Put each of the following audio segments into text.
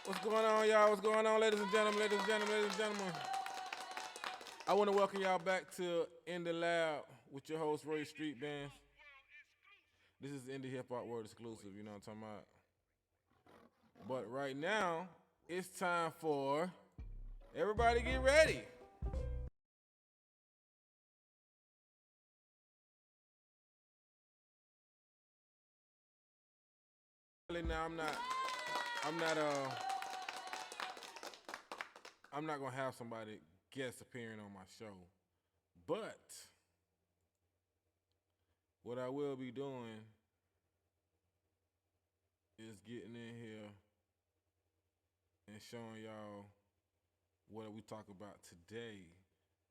What's going on, y'all? What's going on, ladies and gentlemen, ladies and gentlemen, ladies and gentlemen? I want to welcome y'all back to In the Lab with your host, ROYALSTREETBANZ. This is Indie Hip Hop World exclusive, you know what I'm talking about? But right now, it's time for everybody get ready. Now I'm not gonna have somebody guest appearing on my show, but what I will be doing is getting in here and showing y'all what we talk about today.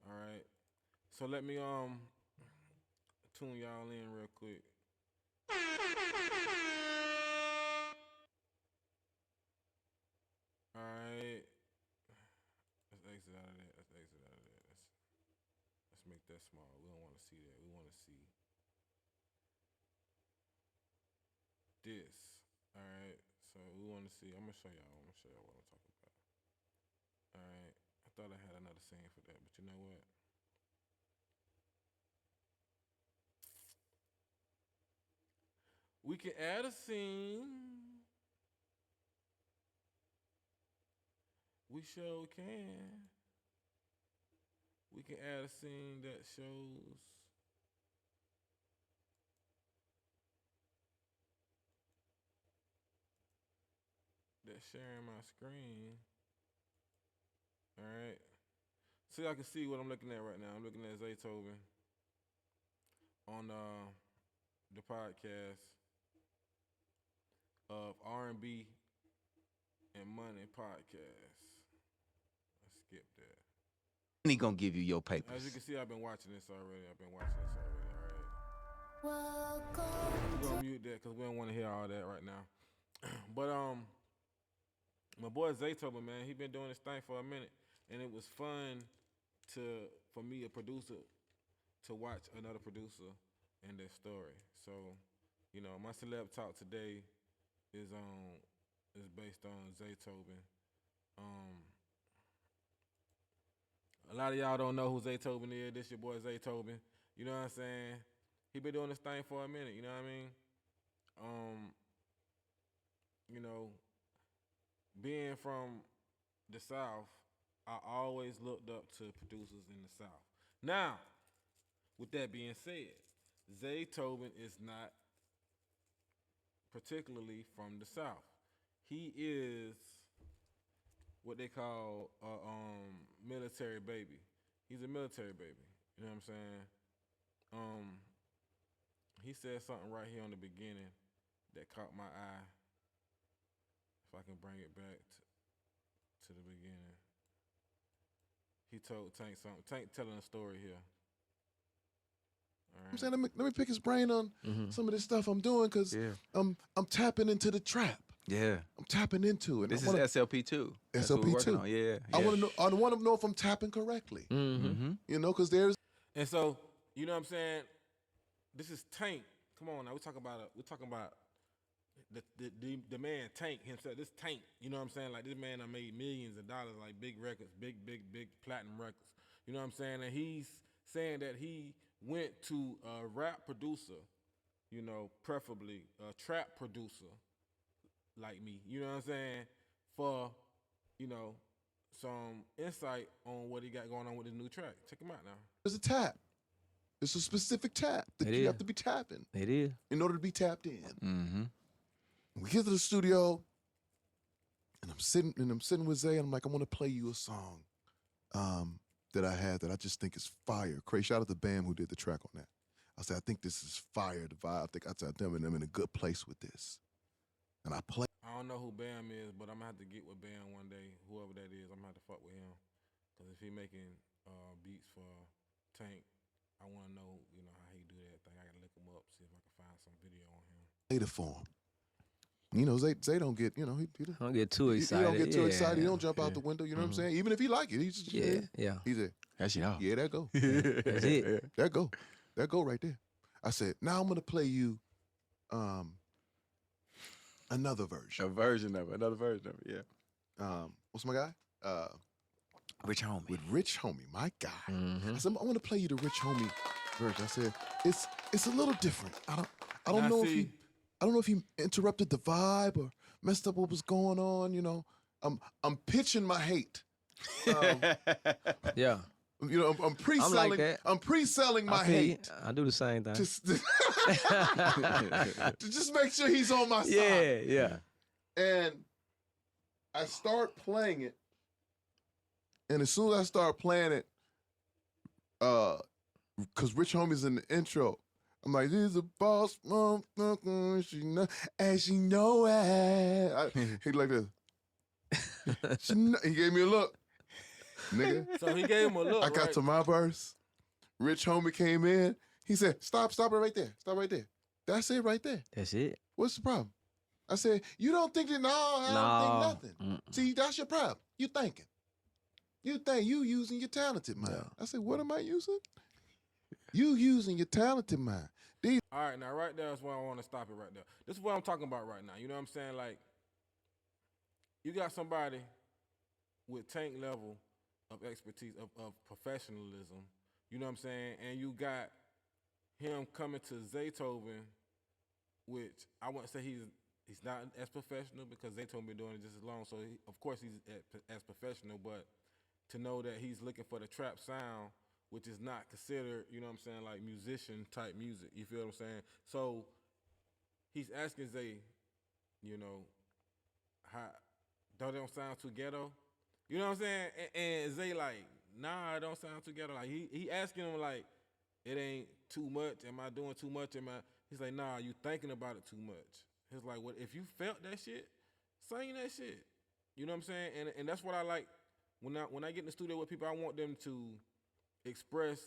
All right. So let me tune y'all in real quick. All right. Let's exit out of that. Let's make that small. We don't want to see that. We want to see this. All right. So we want to see. I'm gonna show y'all what I'm talking about. All right. I thought I had another scene for that, but you know what? We can add a scene. We sure can. We can add a scene that shows sharing my screen. All right. So y'all can see what I'm looking at right now. I'm looking at Zaytoven on the podcast of R&B and Money podcast. Let's skip that. And he gonna give you your papers. As you can see, I've been watching this already. All right. We're gonna mute that because we don't want to hear all that right now. But my boy Zaytoven, man, he been doing this thing for a minute, and it was fun for me, a producer, to watch another producer and their story. So, you know, my celeb talk today is based on Zaytoven. A lot of y'all don't know who Zaytoven is. This your boy Zaytoven. You know what I'm saying? He been doing this thing for a minute. You know what I mean? You know, being from the South, I always looked up to producers in the South. Now, with that being said, Zaytoven is not particularly from the South. He is what they call a military baby. He's a military baby. You know what I'm saying? He said something right here on the beginning that caught my eye. If I can bring it back to the beginning. He told Tank something. Tank telling a story here. I'm saying, let me pick his brain on some of this stuff I'm doing because I'm tapping into the trap. Yeah, I'm tapping into it. This is SLP too. SLP too. Yeah, I want to know. I want to know if I'm tapping correctly. You know, because there's. And so, you know what I'm saying? This is Tank. Come on now, we're talking about the man Tank himself. This Tank, you know what I'm saying? Like, this man, I made millions of dollars, like big records, big platinum records. You know what I'm saying? And he's saying that he went to a rap producer, you know, preferably a trap producer like me, you know what I'm saying, for, you know, some insight on what he got going on with his new track. Check him out now. There's a tap. It's a specific tap that you have to be tapping. It is. In order to be tapped in. We get to the studio, and I'm sitting with Zay, and I'm like, I want to play you a song that I had that I just think is fire. Crazy, shout out to Bam who did the track on that. I said, I think this is fire, the vibe. I said, I'm in a good place with this. And I play. I don't know who Bam is, but I'm going to have to get with Bam one day, whoever that is. I'm going to have to fuck with him. Because if he making beats for Tank, I want to know, you know, how he do that thing. I got to look him up, see if I can find some video on him. Later for him. You know, Zay don't get, you know, he don't get too excited. He don't get too excited. He don't jump out the window. You know what I'm saying? Even if he like it, he's just, he's there. That's y'all. Yeah, that go. That's it. That go right there. I said, now I'm gonna play you another version. Another version of it, yeah. what's my guy? Rich Homie. With Rich Homie, my guy. Mm-hmm. I said, I want to play you the Rich Homie version. I said, it's a little different. I don't Now, know if see- I don't know if he interrupted the vibe or messed up what was going on. You know, I'm pitching my hate. Yeah. You know, I'm pre-selling. that. I'm pre-selling my I feel you. hate. I do the same thing. Just, to just make sure he's on my side. Yeah, yeah. And I start playing it. And as soon as I start playing it, because Rich Homie's in the intro, I'm like, this is a boss, motherfucker, she know, and she know it. He like this. He gave me a look, nigga. So he gave him a look. I got right? to my verse. Rich Homie came in. He said, stop it right there. Stop right there. That's it right there. That's it. What's the problem? I said, you don't think that, no, I don't think nothing. Mm-mm. See, that's your problem. You thinking. You think you using your talented mind. Yeah. I said, what am I using? You using your talented mind. All right, now right there is where I want to stop it right there. This is what I'm talking about right now. You know what I'm saying? Like, you got somebody with tank level of expertise, of professionalism. You know what I'm saying? And you got him coming to Zaytoven, which I wouldn't say he's not as professional because Zaytoven been doing it just as long. So, of course, he's as professional. But to know that he's looking for the trap sound, which is not considered, you know what I'm saying, like musician type music. You feel what I'm saying? So he's asking Zay, you know, how don't sound too ghetto? You know what I'm saying? And Zay like, nah, it don't sound too ghetto. Like he asking him like, it ain't too much. Am I doing too much? He's like, nah, you thinking about it too much. He's like, what if you felt that shit, sing that shit. You know what I'm saying? And that's what I like when I get in the studio with people. I want them to express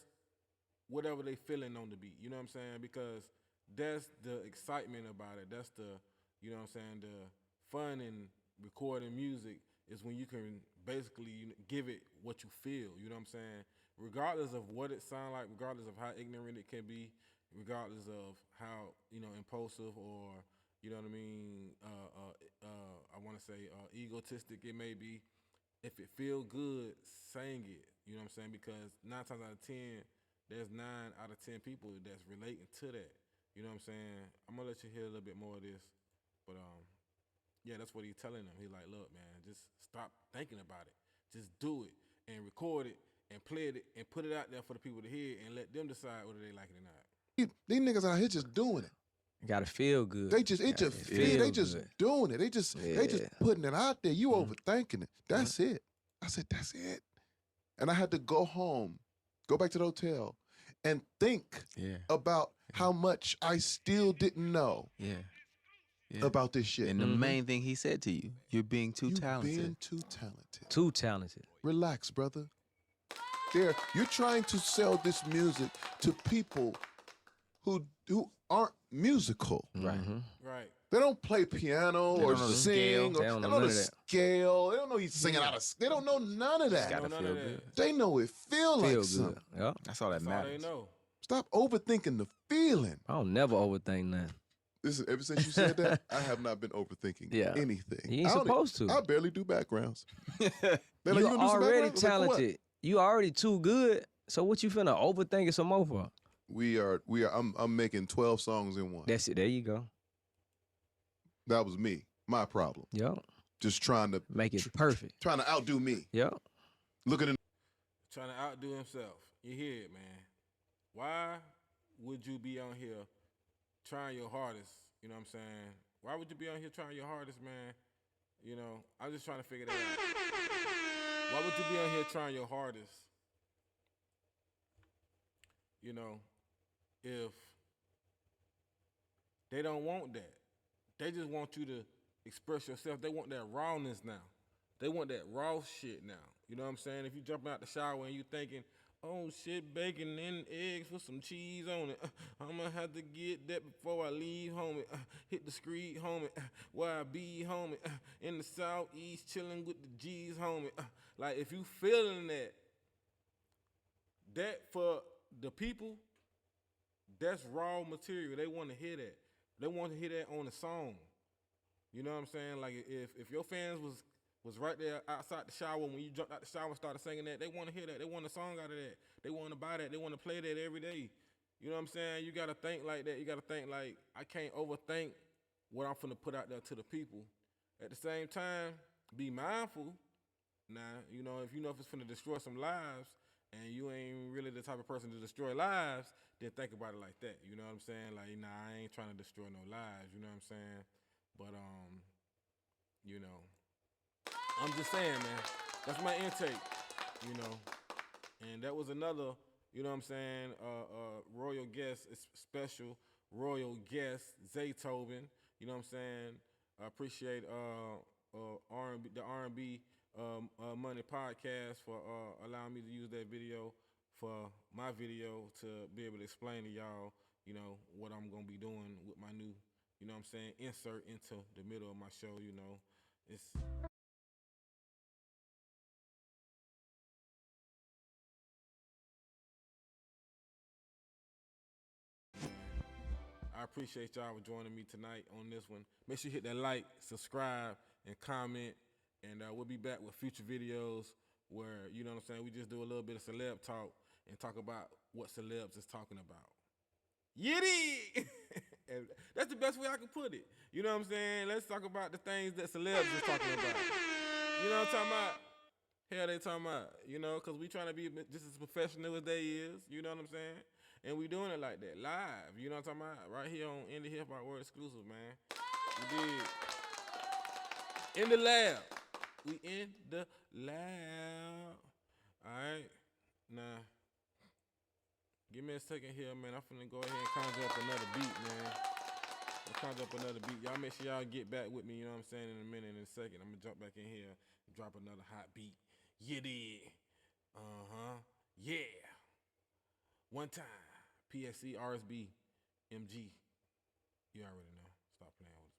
whatever they feeling on the beat. You know what I'm saying? Because that's the excitement about it. That's the, you know what I'm saying, the fun in recording music is when you can basically give it what you feel. You know what I'm saying? Regardless of what it sounds like, regardless of how ignorant it can be, regardless of how, you know, impulsive or, you know what I mean, I want to say egotistic it may be. If it feel good, sing it. You know what I'm saying? Because 9 times out of 10, there's 9 out of 10 people that's relating to that. You know what I'm saying? I'm gonna let you hear a little bit more of this, but yeah, that's what he's telling them. He's like, look, man, just stop thinking about it. Just do it and record it and play it and put it out there for the people to hear and let them decide whether they like it or not. These niggas out here just doing it. You gotta feel good. They just they just good. doing it. They just putting it out there. You overthinking it. That's it. I said, that's it. And I had to go home, go back to the hotel, and think about how much I still didn't know about this shit. And the main thing he said to you, you're being too talented. Being too talented. Too talented. Relax, brother. You're trying to sell this music to people who aren't musical. Right. Right. They don't play piano or don't know the sing. scale. Or, They don't know the none of that. scale. They don't know he's singing out of. They don't know none of that. Gotta none feel of that. good. They know it feel like Feel something. good. Yeah. That's all that That's all they matters. know. Stop overthinking the feeling. I don't never overthink nothing. Listen, ever since you said that, I have not been overthinking anything. You ain't I don't- supposed to. I barely do backgrounds. They're like, You gonna do some already backgrounds? I was like, "For what?" talented. You already too good. So what you finna overthink it some more for? We are. I'm making 12 songs in one. That's it. There you go. That was me. My problem. Yo. Just trying to Make it perfect. trying to outdo me. Yo. Looking in. Trying to outdo himself. You hear it, man. Why would you be on here trying your hardest? You know what I'm saying? Why would you be on here trying your hardest, man? You know, I'm just trying to figure that out. Why would you be on here trying your hardest? You know, if they don't want that. They just want you to express yourself. They want that rawness now. They want that raw shit now. You know what I'm saying? If you jumping out the shower and you thinking, oh shit, bacon and eggs with some cheese on it. I'm gonna have to get that before I leave, homie. Hit the street, homie. Where I be, homie. In the southeast, chilling with the G's, homie. Like if you feeling that for the people, that's raw material. They want to hear that. They want to hear that on the song. You know what I'm saying? Like if your fans was was right there outside the shower when you jumped out the shower and started singing that, they want to hear that. They want a song out of that. They want to buy that. They want to play that every day. You know what I'm saying? You got to think like that. You got to think like, I can't overthink what I'm finna put out there to the people. At the same time, be mindful. Now, you know if it's finna destroy some lives and you ain't really the type of person to destroy lives, then think about it like that. You know what I'm saying? Like, nah, I ain't trying to destroy no lives. You know what I'm saying? But, you know, I'm just saying, man, that's my intake, you know. And that was another, you know what I'm saying, royal guest, special royal guest, Zaytoven. You know what I'm saying? I appreciate R&B, the R&B Money Podcast for allowing me to use that video for my video to be able to explain to y'all, you know, what I'm going to be doing with my new, you know what I'm saying, insert into the middle of my show, you know. It's... I appreciate y'all for joining me tonight on this one. Make sure you hit that like, subscribe, and comment. And we'll be back with future videos where, you know what I'm saying, we just do a little bit of celeb talk and talk about what celebs is talking about. Yiddy! And that's the best way I can put it. You know what I'm saying? Let's talk about the things that celebs is talking about. You know what I'm talking about? Hell, they talking about, you know, because we trying to be just as professional as they is. You know what I'm saying? And we doing it like that, live. You know what I'm talking about? Right here on Indie Hip Hop World Exclusive, man. We did. In the lab. We in the lab. All right. Now, give me a second here, man. I'm finna go ahead and conjure up another beat, man. Y'all make sure y'all get back with me, you know what I'm saying, in a minute, in a second. I'm gonna jump back in here and drop another hot beat. Yeah, did. Yeah. One time. PSC, RSB, MG. You already know. Stop playing with us.